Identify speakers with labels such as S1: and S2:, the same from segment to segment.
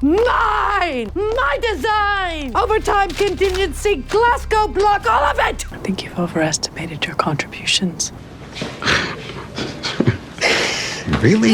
S1: Mine! My design! Overtime contingency, Glasgow block, all of it!
S2: I think you've overestimated your contributions.
S3: Really?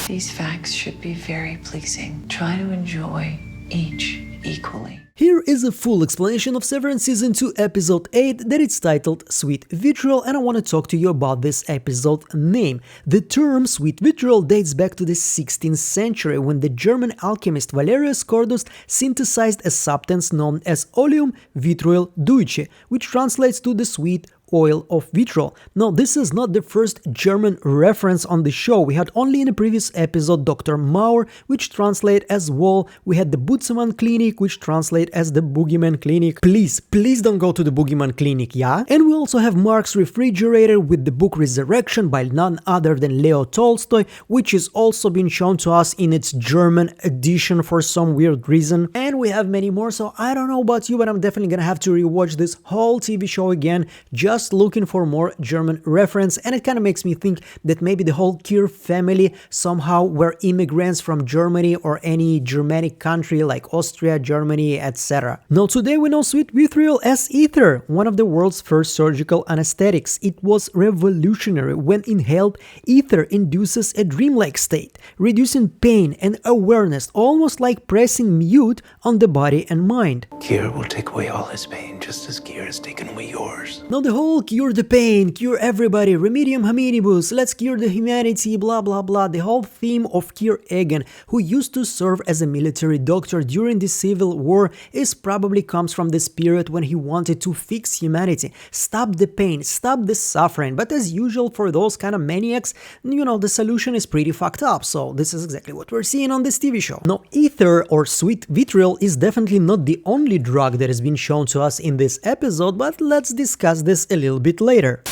S2: These facts should be very pleasing. Try to enjoy each equally.
S4: Here is a full explanation of Severance Season 2 Episode 8 that is titled Sweet Vitriol, and I want to talk to you about this episode name. The term Sweet Vitriol dates back to the 16th century when the German alchemist Valerius Cordus synthesized a substance known as Oleum Vitriol Deutsche, which translates to the sweet oil of vitriol. Now, this is not the first German reference on the show. We had only in a previous episode Dr. Mauer, which translate as wall. We had the Butzemann Clinic, which translate as the Boogeyman Clinic. Please don't go to the Boogeyman Clinic, yeah? And we also have Mark's Refrigerator with the book Resurrection by none other than Leo Tolstoy, which is also been shown to us in its German edition for some weird reason. And we have many more, so I don't know about you, but I'm definitely gonna have to rewatch this whole TV show again, just looking for more German reference. And it kind of makes me think that maybe the whole Kier family somehow were immigrants from Germany or any Germanic country like Austria, Germany, etc. Now, today we know sweet vitriol as ether, one of the world's first surgical anesthetics. It was revolutionary. When inhaled, ether induces a dreamlike state, reducing pain and awareness, almost like pressing mute on the body and mind.
S5: Kier will take away all his pain, just as Kier has taken away yours.
S4: Now, the whole cure the pain, cure everybody, remedium hominibus, let's cure the humanity, blah blah blah, the whole theme of Kier Egan, who used to serve as a military doctor during the Civil War, is probably comes from the spirit when he wanted to fix humanity, stop the pain, stop the suffering. But as usual for those kind of maniacs, you know, the solution is pretty fucked up, so this is exactly what we're seeing on this TV show. Now, ether or sweet vitriol is definitely not the only drug that has been shown to us in this episode, but let's discuss this a little bit later.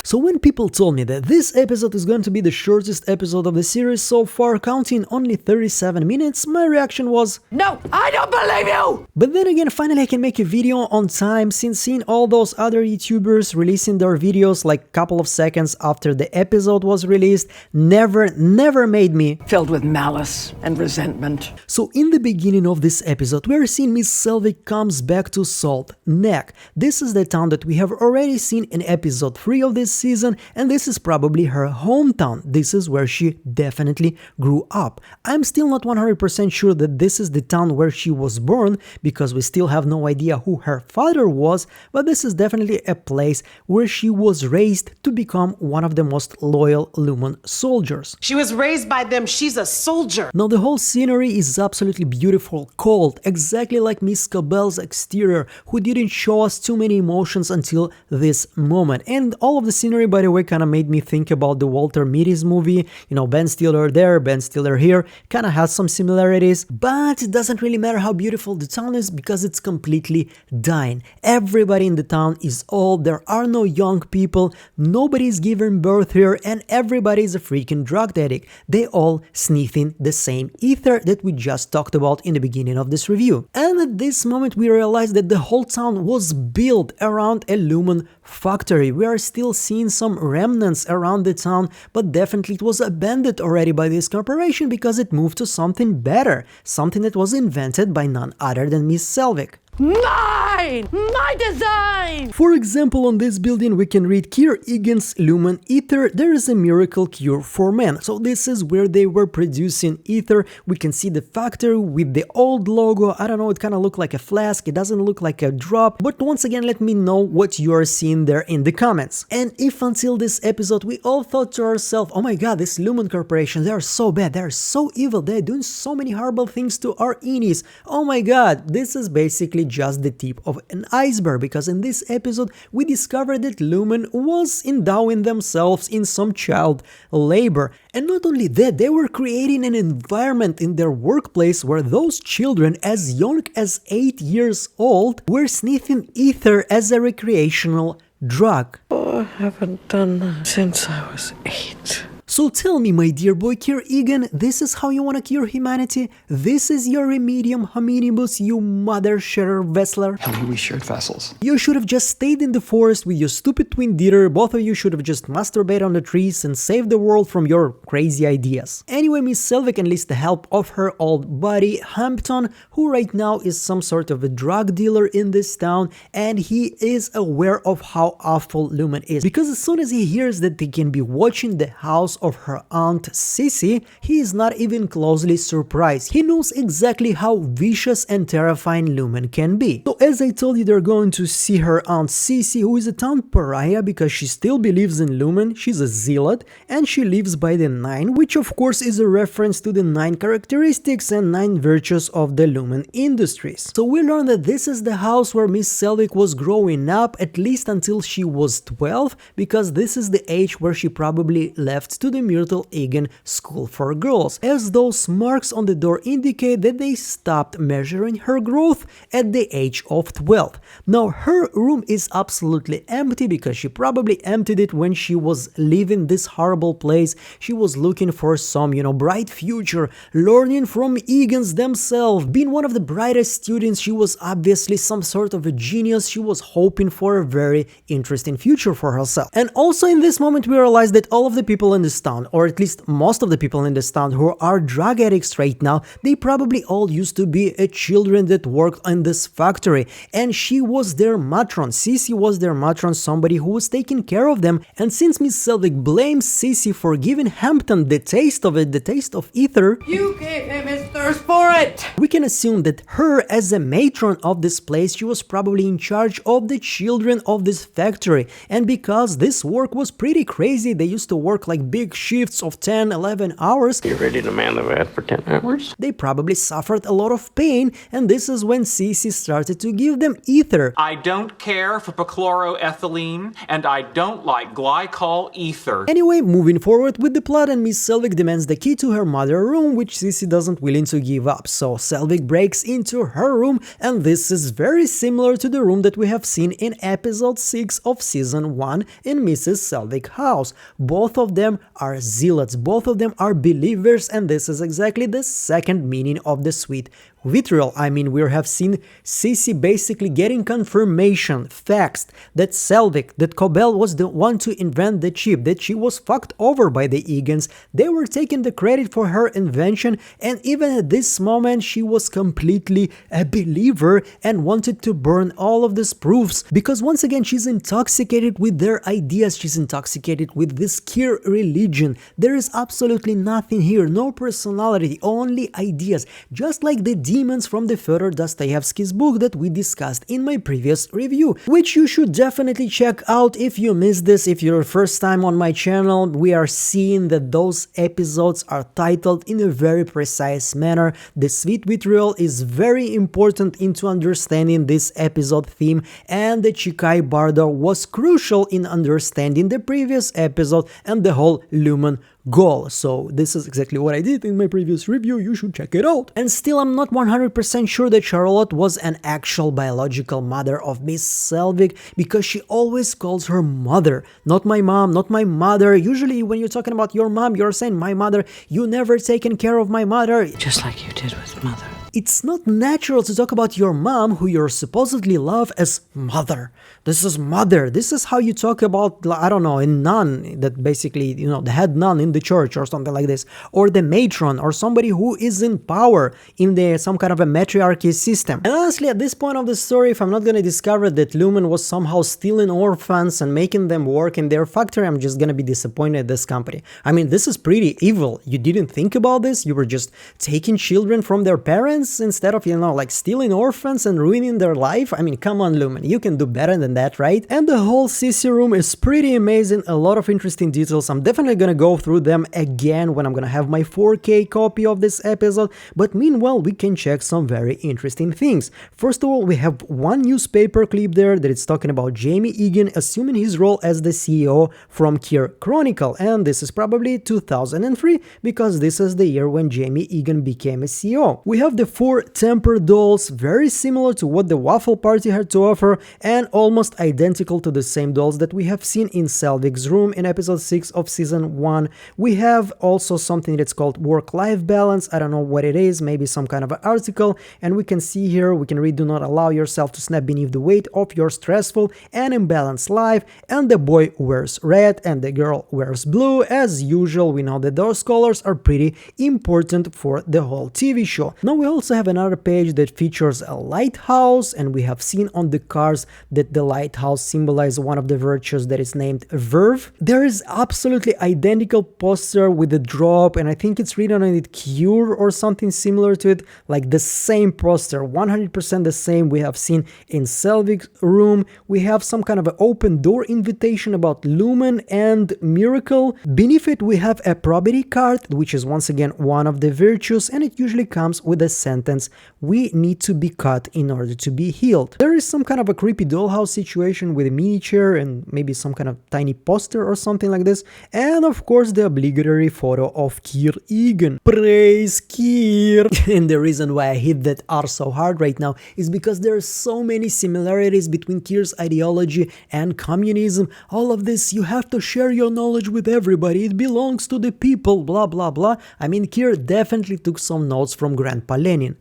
S4: So when people told me that this episode is going to be the shortest episode of the series so far, counting only 37 minutes, my reaction was,
S1: No, I don't believe you!
S4: But then again, finally I can make a video on time, since seeing all those other YouTubers releasing their videos like a couple of seconds after the episode was released never made me
S1: Filled with malice and resentment.
S4: So in the beginning of this episode, we are seeing Miss Selvig comes back to Salt Neck. This is the town that we have already seen in episode 3 of this season, and this is probably her hometown. This is where she definitely grew up. I'm still not 100% sure that this is the town where she was born, because we still have no idea who her father was, but this is definitely a place where she was raised to become one of the most loyal Lumon soldiers.
S6: She was raised by them, she's a soldier.
S4: Now, the whole scenery is absolutely beautiful, cold, exactly like Miss Cabell's exterior, who didn't show us too many emotions until this moment. And all of the scenery, by the way, kind of made me think about the Walter Mitty's movie. You know, BenStiller there, BenStiller here, kind of has some similarities, but it doesn't really matter how beautiful the town is because it's completely dying. Everybody in the town is old, there are no young people, nobody's giving birth here, and everybody is a freaking drug addict. They all sniffing the same ether that we just talked about in the beginning of this review. And at this moment we realize that the whole town was built around a Lumon factory. We are still seeing some remnants around the town, but definitely it was abandoned already by this corporation because it moved to something better, something that was invented by none other than Miss Selvig.
S1: Mine! My design!
S4: For example, on this building we can read Kier Egan's Lumon Ether, there is a miracle cure for men. So this is where they were producing ether. We can see the factory with the old logo. I don't know, it kind of looked like a flask, it doesn't look like a drop, but once again let me know what you are seeing there in the comments. And if until this episode we all thought to ourselves, oh my god, this Lumon Corporation, they are so bad, they are so evil, they are doing so many horrible things to our innies, oh my god, this is basically just the tip of an iceberg, because in this episode we discovered that Lumon was endowing themselves in some child labor. And not only that, they were creating an environment in their workplace where those children as young as 8 years old were sniffing ether as a recreational drug.
S2: Oh, I haven't done that since I was 8.
S4: So tell me, my dear boy Kier Egan, this is how you wanna cure humanity? This is your remedium hominibus, you mother sharer vessler?
S3: Helly, we shared vessels.
S4: You should have just stayed in the forest with your stupid twin Dieter. Both of you should have just masturbated on the trees and saved the world from your crazy ideas. Anyway, Miss Selvig enlists the help of her old buddy Hampton, who right now is some sort of a drug dealer in this town, and he is aware of how awful Lumen is, because as soon as he hears that they can be watching the house of her aunt Sissy, he is not even closely surprised. He knows exactly how vicious and terrifying Lumen can be. So as I told you, they're going to see her aunt Sissy, who is a town pariah because she still believes in Lumen. She's a zealot and she lives by the 9, which of course is a reference to the 9 characteristics and 9 virtues of the LumonIndustries. So we learn that this is the house where Miss Selvig was growing up, at least until she was 12, because this is the age where she probably left to the Myrtle Egan School for Girls, as those marks on the door indicate that they stopped measuring her growth at the age of 12. Now her room is absolutely empty because she probably emptied it when she was leaving this horrible place. She was looking for some, bright future, learning from Egans themselves. Being one of the brightest students, she was obviously some sort of a genius. She was hoping for a very interesting future for herself. And also in this moment we realize that all of the people in this town, or at least most of the people in this town who are drug addicts right now, they probably all used to be children that worked in this factory, and she was their matron. Sissy was their matron, somebody who was taking care of them. And since Miss Selvig blames Sissy for giving Hampton the taste of it, the taste of ether,
S1: You gave him his thirst for it!
S4: we can assume that her, as a matron of this place, she was probably in charge of the children of this factory. And because this work was pretty crazy, they used to work like big shifts of 10-11 hours.
S7: You ready to man the vat for 10 hours?
S4: They probably suffered a lot of pain, and this is when Sissy started to give them ether.
S8: I don't care for perchloroethylene, and I don't like glycol ether.
S4: Anyway, moving forward with the plot, and Miss Selvig demands the key to her mother's room, which Sissy doesn't willing to give up. So Selvig breaks into her room, and this is very similar to the room that we have seen in episode 6 of season 1 in Mrs. Selvig's house. Both of them are zealots, both of them are believers, and this is exactly the second meaning of the sweet vitriol. I mean, we have seen Sissy basically getting confirmation, facts, that Selvig, that Cobell was the one to invent the chip, that she was fucked over by the Egans. They were taking the credit for her invention, and even at this moment she was completely a believer and wanted to burn all of these proofs, because once again she's intoxicated with their ideas, she's intoxicated with this Kier religion. There is absolutely nothing here, no personality, only ideas, just like the demons from the Fyodor Dostoevsky's book that we discussed in my previous review, which you should definitely check out if you missed this. If you're first time on my channel, we are seeing that those episodes are titled in a very precise manner. The sweet vitriol is very important into understanding this episode theme, and the Chikai Bardo was crucial in understanding the previous episode and the whole Lumen goal. So this is exactly what I did in my previous review, you should check it out. And still I'm not 100% sure that Charlotte was an actual biological mother of Miss Selvig, because she always calls her mother, not my mom, not my mother. Usually when you're talking about your mom, you're saying my mother, you never taken care of my mother.
S2: Just like you did with Mother.
S4: It's not natural to talk about your mom, who you supposedly love, as mother. This is mother. This is how you talk about, I don't know, a nun, that basically, the head nun in the church or something like this, or the matron, or somebody who is in power in some kind of a matriarchy system. And honestly, at this point of the story, if I'm not gonna discover that Lumen was somehow stealing orphans and making them work in their factory, I'm just gonna be disappointed at this company. I mean, this is pretty evil. You didn't think about this? You were just taking children from their parents instead of, like stealing orphans and ruining their life? I mean, come on, Lumen, you can do better than that, right? And the whole Sissy room is pretty amazing, a lot of interesting details. I'm definitely gonna go through them again when I'm gonna have my 4K copy of this episode, but meanwhile we can check some very interesting things. First of all, we have one newspaper clip there that is talking about Jamie Egan assuming his role as the CEO from Kier Chronicle, and this is probably 2003, because this is the year when Jamie Egan became a CEO. We have the 4 temper dolls, very similar to what the Waffle Party had to offer, and almost identical to the same dolls that we have seen in Selvig's room in episode 6 of season 1. We have also something that's called work-life balance. I don't know what it is, maybe some kind of an article, and we can see here, we can read, do not allow yourself to snap beneath the weight of your stressful and imbalanced life, and the boy wears red and the girl wears blue. As usual, we know that those colors are pretty important for the whole TV show. Now we also have another page that features a lighthouse, and we have seen on the cars that the lighthouse symbolizes one of the virtues that is named verve. There is absolutely identical poster with the drop, and I think it's written on it cure or something similar to it, like the same poster, 100% the same we have seen in Selvig's room. We have some kind of an open door invitation about Lumon and Miracle. Beneath it we have a probity card, which is once again one of the virtues, and it usually comes with a sentence: we need to be cut in order to be healed. There is some kind of a creepy dollhouse situation with a mini chair and maybe some kind of tiny poster or something like this, and of course the obligatory photo of Keir Egan. Praise Keir! And the reason why I hit that R so hard right now is because there are so many similarities between Keir's ideology and communism. All of this, you have to share your knowledge with everybody, it belongs to the people, blah blah blah. I mean, Keir definitely took some notes from Grandpa Lenin.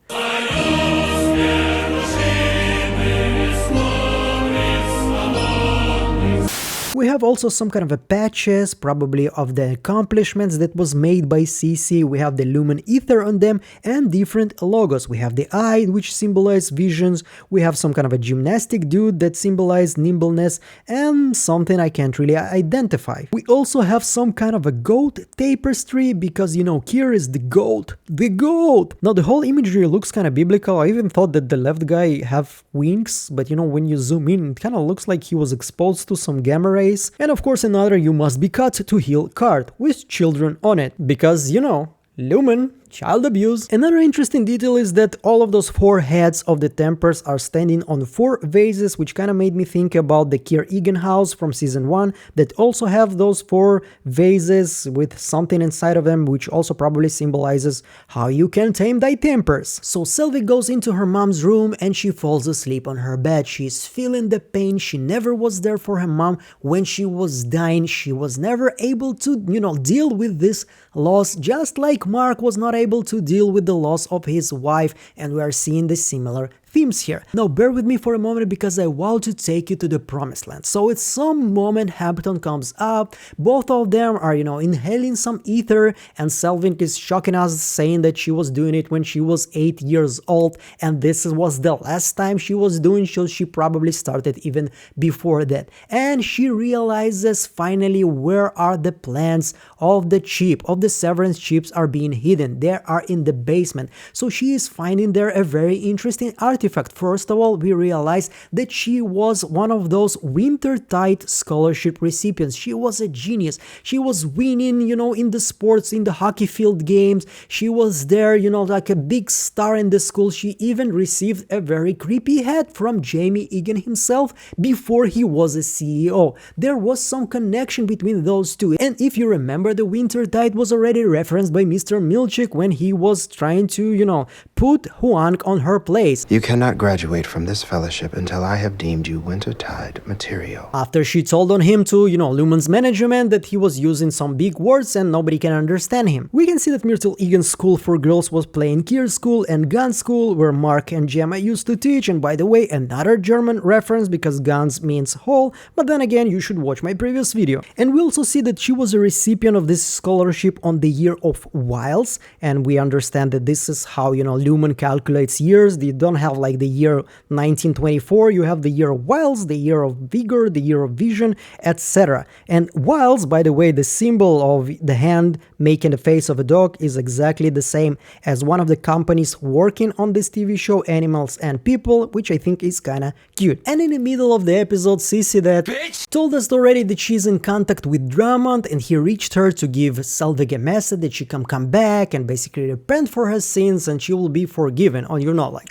S4: We have also some kind of a patches, probably of the accomplishments that was made by CC. We have the Lumon Ether on them and different logos. We have the eye, which symbolize visions. We have some kind of a gymnastic dude that symbolize nimbleness, and something I can't really identify. We also have some kind of a goat tapestry, because you know, Keir is the goat. The goat! Now the whole imagery looks kind of biblical. I even thought that the left guy have wings, but you know, when you zoom in, it kind of looks like he was exposed to some gamma rays. And of course another you must be cut to heal card with children on it, because you know, Lumon, child abuse. Another interesting detail is that all of those 4 heads of the Tempers are standing on 4 vases, which kind of made me think about the Keir Egan house from season 1 that also have those 4 vases with something inside of them, which also probably symbolizes how you can tame thy tempers. So Selvig goes into her mom's room and she falls asleep on her bed. She's feeling the pain. She never was there for her mom when she was dying. She was never able to, you know, deal with this loss, just like Mark was not able to deal with the loss of his wife, and we are seeing the similar themes here. Now bear with me for a moment because I want to take you to the promised land. So at some moment Hampton comes up, both of them are, you know, inhaling some ether, and Selvig is shocking us, saying that she was doing it when she was 8 years old, and this was the last time she was doing, so she probably started even before that. And she realizes finally where are the plans of the chip, of the Severance chips are being hidden. They are in the basement. So she is finding there a very interesting artifact. First of all, we realize that she was one of those Wintertide scholarship recipients. She was a genius. She was winning, you know, in the sports, in the hockey field games. She was there, you know, like a big star in the school. She even received a very creepy hat from Jamie Egan himself before he was a CEO. There was some connection between those two. And if you remember, the Wintertide was already referenced by Mr. Milchick when he was trying to, you know, put Huang on her place.
S5: You cannot graduate from this fellowship until I have deemed you Wintertide material.
S4: After she told on him to, you know, Lumon's management that he was using some big words and nobody can understand him. We can see that Myrtle Egan's school for girls was playing Keir's school and Guns school, where Mark and Gemma used to teach, and by the way, another German reference because Guns means hole, but then again, you should watch my previous video. And we also see that she was a recipient of this scholarship on the year of Wiles, and we understand that this is how, you know, Lumon calculates years. They don't have like the year 1924, you have the year of Wiles, the year of Vigor, the year of Vision, etc. And Wiles, by the way, the symbol of the hand making the face of a dog is exactly the same as one of the companies working on this TV show, Animals and People, which I think is kinda cute. And in the middle of the episode, Sissy that told us already that she's in contact with Drummond, and he reached her to give Selvig a message that she can come back and basically repent for her sins and she will be forgiven. Oh, you're not like,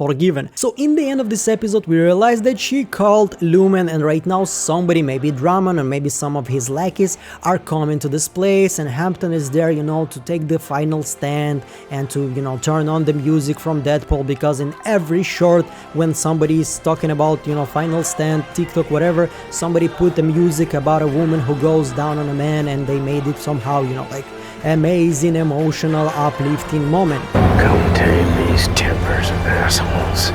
S4: forgiven. So in the end of this episode we realize that she called Lumen, and right now somebody, maybe Drummond or maybe some of his lackeys, are coming to this place, and Hampton is there, you know, to take the final stand and to, you know, turn on the music from Deadpool, because in every short when somebody is talking about, you know, final stand, TikTok, whatever, somebody put the music about a woman who goes down on a man, and they made it somehow, you know, like amazing, emotional, uplifting moment.
S7: Come tame these tempers, assholes.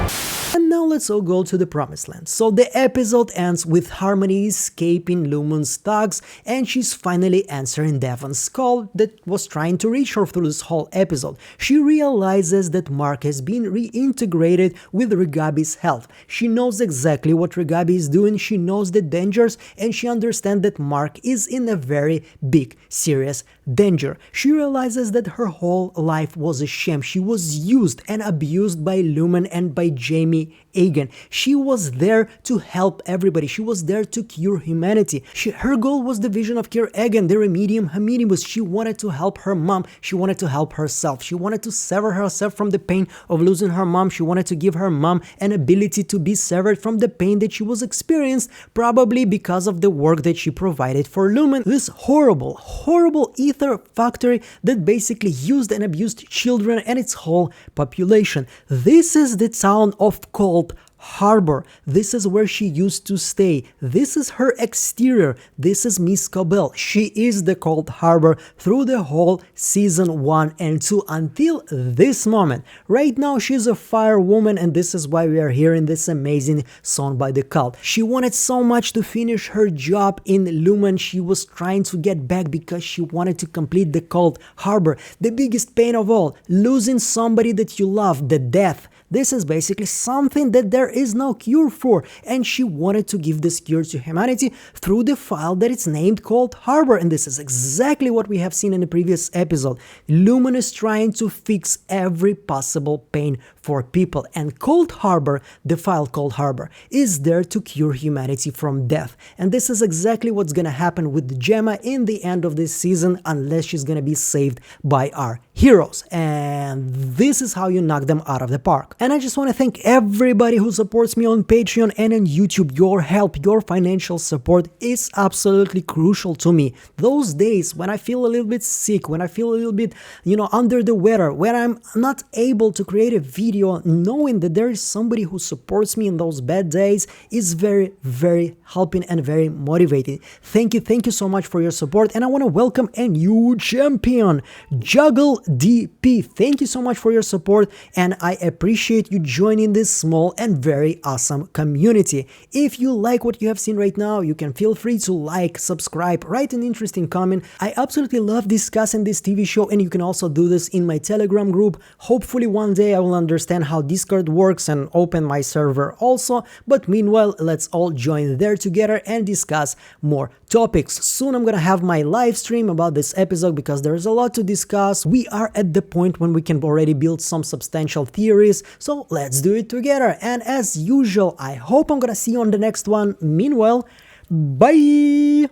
S4: And now let's all go to the promised land. So the episode ends with Harmony escaping Lumon's thugs, and she's finally answering Devon's call that was trying to reach her through this whole episode. She realizes that Mark has been reintegrated with Regabi's help. She knows exactly what Regabi is doing, she knows the dangers, and she understands that Mark is in a very big, serious danger. She realizes that her whole life was a sham. She was used and abused by Lumen and by Jamie Egan. She was there to help everybody. She was there to cure humanity. Her goal was the vision of Cure Egan, the Remedium Hominibus. She wanted to help her mom. She wanted to help herself. She wanted to sever herself from the pain of losing her mom. She wanted to give her mom an ability to be severed from the pain that she was experiencing, probably because of the work that she provided for Lumen. This horrible, horrible ether factory that basically used and abused children and its whole population. This is the town of Cold Harbor. This is where she used to stay. This is her exterior. This is Miss Cobell. She is the Cold Harbor through the whole season 1 and 2 until this moment. Right now she's a fire woman, and this is why we are hearing this amazing song by the cult. She wanted so much to finish her job in Lumen. She was trying to get back because she wanted to complete the Cold Harbor. The biggest pain of all, losing somebody that you love, the death. This is basically something that there is no cure for, and she wanted to give this cure to humanity through the file that it's named Cold Harbor, and this is exactly what we have seen in the previous episode. Lumen is trying to fix every possible pain for people, and Cold Harbor, the file Cold Harbor, is there to cure humanity from death, and this is exactly what's gonna happen with Gemma in the end of this season, unless she's gonna be saved by our heroes, and this is how you knock them out of the park. And I just want to thank everybody who supports me on Patreon and on YouTube. Your help, your financial support is absolutely crucial to me. Those days when I feel a little bit sick, when I feel a little bit, you know, under the weather, when I'm not able to create a video, knowing that there is somebody who supports me in those bad days is very, very helping and very motivating. Thank you so much for your support, and I want to welcome a new champion, Juggle DP. Thank you so much for your support, and I appreciate you joining this small and very awesome community. If you like what you have seen right now, you can feel free to like, subscribe, write an interesting comment. I absolutely love discussing this TV show, and you can also do this in my Telegram group. Hopefully one day I will understand how Discord works and open my server also, but meanwhile let's all join there together and discuss more topics. Soon I'm gonna have my live stream about this episode because there's a lot to discuss. We are at the point when we can already build some substantial theories, so let's do it together. And as usual, I hope I'm gonna see you on the next one. Meanwhile, bye!